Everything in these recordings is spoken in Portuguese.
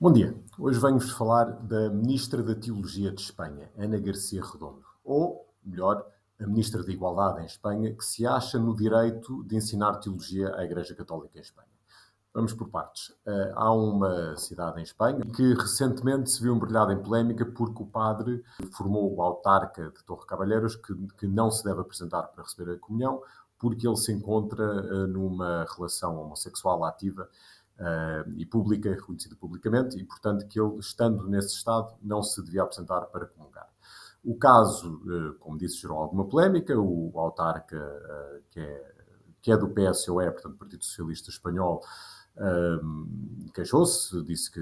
Bom dia. Hoje venho-vos falar da Ministra da Teologia de Espanha, Ana Garcia Redondo, ou, melhor, a Ministra da Igualdade em Espanha, que se acha no direito de ensinar teologia à Igreja Católica em Espanha. Vamos por partes. Há uma cidade em Espanha que recentemente se viu embrulhada em polémica porque o padre informou o autarca de Torre Cavalheiros que não se deve apresentar para receber a comunhão porque ele se encontra numa relação homossexual ativa e pública, reconhecida publicamente, e, portanto, que ele, estando nesse estado, não se devia apresentar para comungar. O caso, como disse, gerou alguma polémica. O autarca, que é do PSOE, portanto, Partido Socialista Espanhol, queixou-se, disse que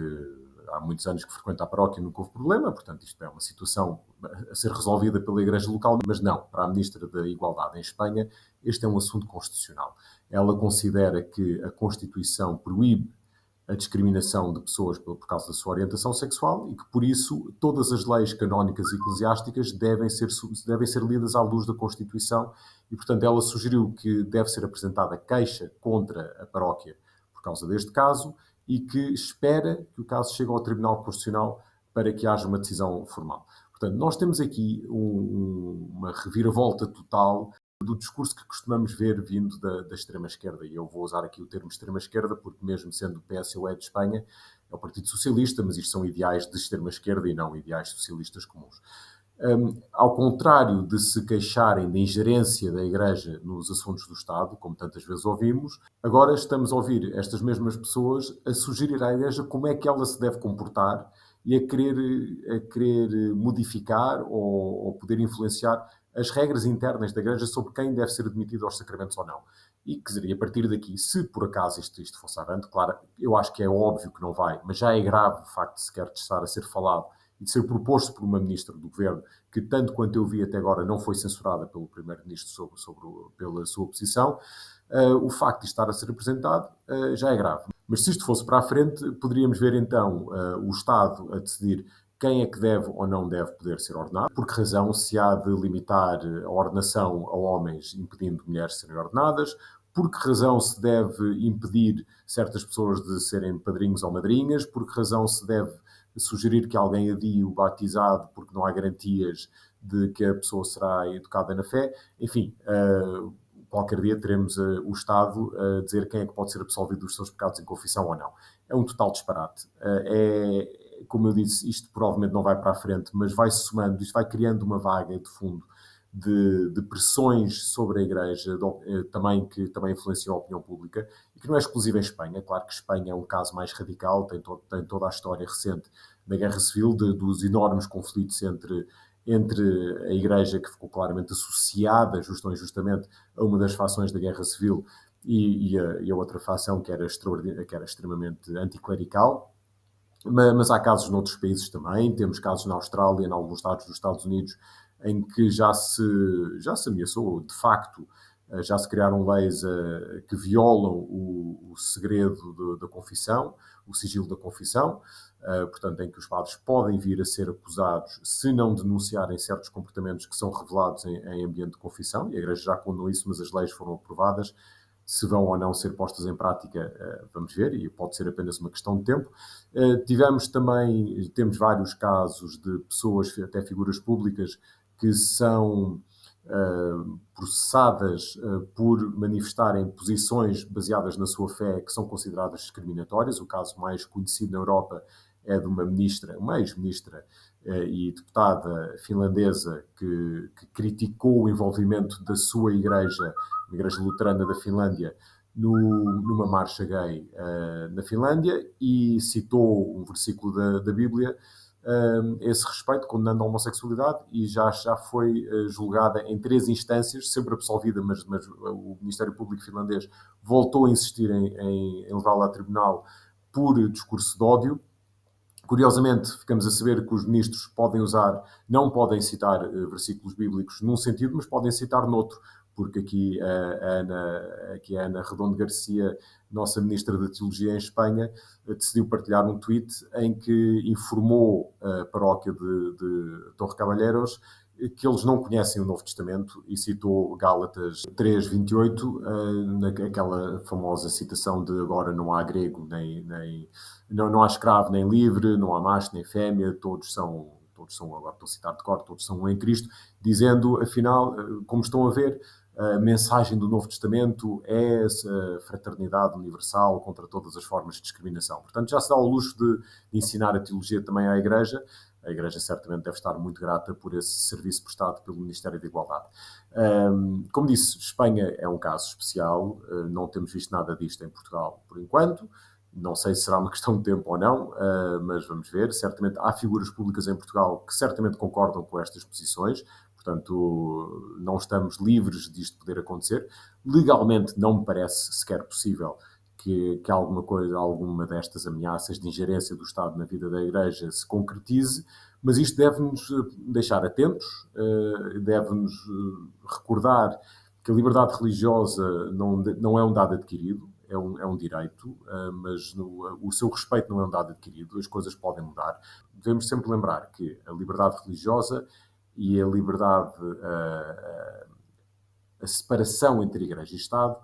há muitos anos que frequenta a paróquia e nunca houve problema, portanto, isto é uma situação a ser resolvida pela Igreja local, mas não, para a Ministra da Igualdade em Espanha, este é um assunto constitucional. Ela considera que a Constituição proíbe a discriminação de pessoas por causa da sua orientação sexual e que, por isso, todas as leis canónicas e eclesiásticas devem ser lidas à luz da Constituição e, portanto, ela sugeriu que deve ser apresentada queixa contra a paróquia por causa deste caso e que espera que o caso chegue ao Tribunal Constitucional para que haja uma decisão formal. Portanto, nós temos aqui uma reviravolta total do discurso que costumamos ver vindo da extrema-esquerda. E eu vou usar aqui o termo extrema-esquerda porque, mesmo sendo o PSOE de Espanha, é o Partido Socialista, mas isto são ideais de extrema-esquerda e não ideais socialistas comuns. Ao contrário de se queixarem da ingerência da Igreja nos assuntos do Estado, como tantas vezes ouvimos, agora estamos a ouvir estas mesmas pessoas a sugerir à Igreja como é que ela se deve comportar e a querer modificar ou poder influenciar as regras internas da Igreja sobre quem deve ser admitido aos sacramentos ou não. E, quer dizer, a partir daqui, se por acaso isto fosse avante, claro, eu acho que é óbvio que não vai, mas já é grave o facto de sequer de estar a ser falado e de ser proposto por uma ministra do Governo, que, tanto quanto eu vi até agora, não foi censurada pelo Primeiro-Ministro pela sua posição, o facto de estar a ser apresentado já é grave. Mas se isto fosse para a frente, poderíamos ver então o Estado a decidir quem é que deve ou não deve poder ser ordenado, por que razão se há de limitar a ordenação a homens impedindo mulheres de serem ordenadas, por que razão se deve impedir certas pessoas de serem padrinhos ou madrinhas, por que razão se deve sugerir que alguém adie o batizado porque não há garantias de que a pessoa será educada na fé. Enfim, qualquer dia teremos o Estado a dizer quem é que pode ser absolvido dos seus pecados em confissão ou não. É um total disparate. Como eu disse, isto provavelmente não vai para a frente, mas vai-se somando, isto vai criando uma vaga de fundo de pressões sobre a Igreja, que também influenciam a opinião pública, e que não é exclusiva em Espanha. Claro que Espanha é um caso mais radical, tem toda a história recente da Guerra Civil, dos enormes conflitos entre a Igreja, que ficou claramente associada, justo ou injustamente, a uma das fações da Guerra Civil, e a outra fação que era extremamente anticlerical. Mas há casos noutros países também. Temos casos na Austrália, em alguns estados dos Estados Unidos, em que já se ameaçou, de facto, já se criaram leis que violam o segredo da confissão, o sigilo da confissão, portanto, em que os padres podem vir a ser acusados se não denunciarem certos comportamentos que são revelados em ambiente de confissão, e a Igreja já condenou isso, mas as leis foram aprovadas. Se vão ou não ser postas em prática, vamos ver, e pode ser apenas uma questão de tempo. Temos vários casos de pessoas, até figuras públicas, que são processadas por manifestarem posições baseadas na sua fé que são consideradas discriminatórias. O caso mais conhecido na Europa é de uma ex-ministra e deputada finlandesa que criticou o envolvimento da sua igreja, a Igreja Luterana da Finlândia, numa marcha gay na Finlândia, e citou um versículo da Bíblia a esse respeito, condenando a homossexualidade, e já foi julgada em 3 instâncias, sempre absolvida, mas o Ministério Público finlandês voltou a insistir em levá-la a tribunal por discurso de ódio. Curiosamente, ficamos a saber que os ministros não podem citar versículos bíblicos num sentido, mas podem citar noutro, porque aqui a Ana Redondo Garcia, nossa ministra da Teologia em Espanha, decidiu partilhar um tweet em que informou a paróquia de Torre Cavalheiros que eles não conhecem o Novo Testamento e citou Gálatas 3:28, naquela famosa citação de agora não há grego, não há escravo nem livre, não há macho nem fêmea, todos são, agora estou a citar de cor, todos são um em Cristo, dizendo, afinal, como estão a ver, a mensagem do Novo Testamento é essa fraternidade universal contra todas as formas de discriminação. Portanto, já se dá ao luxo de ensinar a teologia também à Igreja. A Igreja certamente deve estar muito grata por esse serviço prestado pelo Ministério da Igualdade. Como disse, Espanha é um caso especial, não temos visto nada disto em Portugal por enquanto. Não sei se será uma questão de tempo ou não, mas vamos ver. Certamente há figuras públicas em Portugal que certamente concordam com estas posições, portanto, não estamos livres disto poder acontecer. Legalmente não me parece sequer possível que alguma destas ameaças de ingerência do Estado na vida da Igreja se concretize, mas isto deve-nos deixar atentos, deve-nos recordar que a liberdade religiosa não é um dado adquirido, é um direito, mas o seu respeito não é um dado adquirido, as coisas podem mudar. Devemos sempre lembrar que a liberdade religiosa e a liberdade, a separação entre Igreja e Estado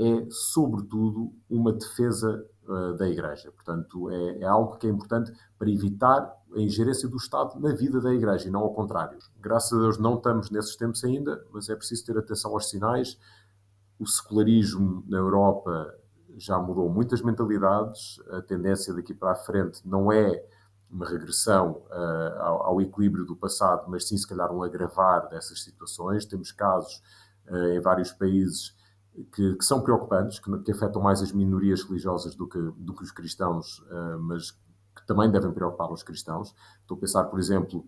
é, sobretudo, uma defesa da Igreja. Portanto, é algo que é importante para evitar a ingerência do Estado na vida da Igreja e não ao contrário. Graças a Deus não estamos nesses tempos ainda, mas é preciso ter atenção aos sinais. O secularismo na Europa já mudou muitas mentalidades. A tendência daqui para a frente não é uma regressão ao equilíbrio do passado, mas sim, se calhar, um agravar dessas situações. Temos casos em vários países que são preocupantes, que afetam mais as minorias religiosas do que os cristãos, mas que também devem preocupar os cristãos. Estou a pensar, por exemplo,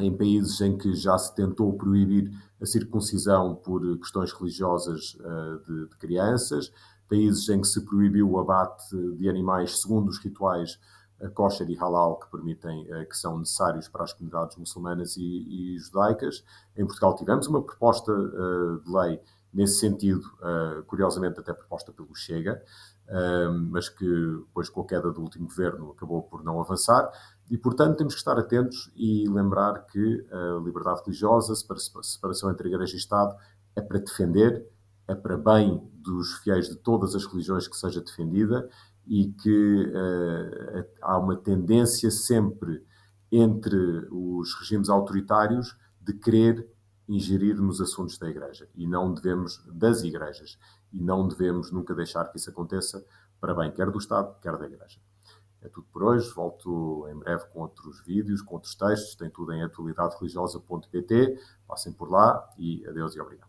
em países em que já se tentou proibir a circuncisão por questões religiosas de crianças, países em que se proibiu o abate de animais segundo os rituais kosher e halal que permitem, que são necessários para as comunidades muçulmanas e judaicas. Em Portugal tivemos uma proposta de lei nesse sentido, curiosamente até proposta pelo Chega, mas que depois com a queda do último governo acabou por não avançar. E, portanto, temos que estar atentos e lembrar que a liberdade religiosa, a separação entre Igreja e Estado, é para defender, é para bem dos fiéis de todas as religiões que seja defendida e que há uma tendência sempre entre os regimes autoritários de querer ingerir nos assuntos da Igreja e não devemos, das Igrejas, e não devemos nunca deixar que isso aconteça para bem quer do Estado, quer da Igreja. É tudo por hoje. Volto em breve com outros vídeos, com outros textos. Tem tudo em atualidadereligiosa.pt. Passem por lá e adeus e obrigado.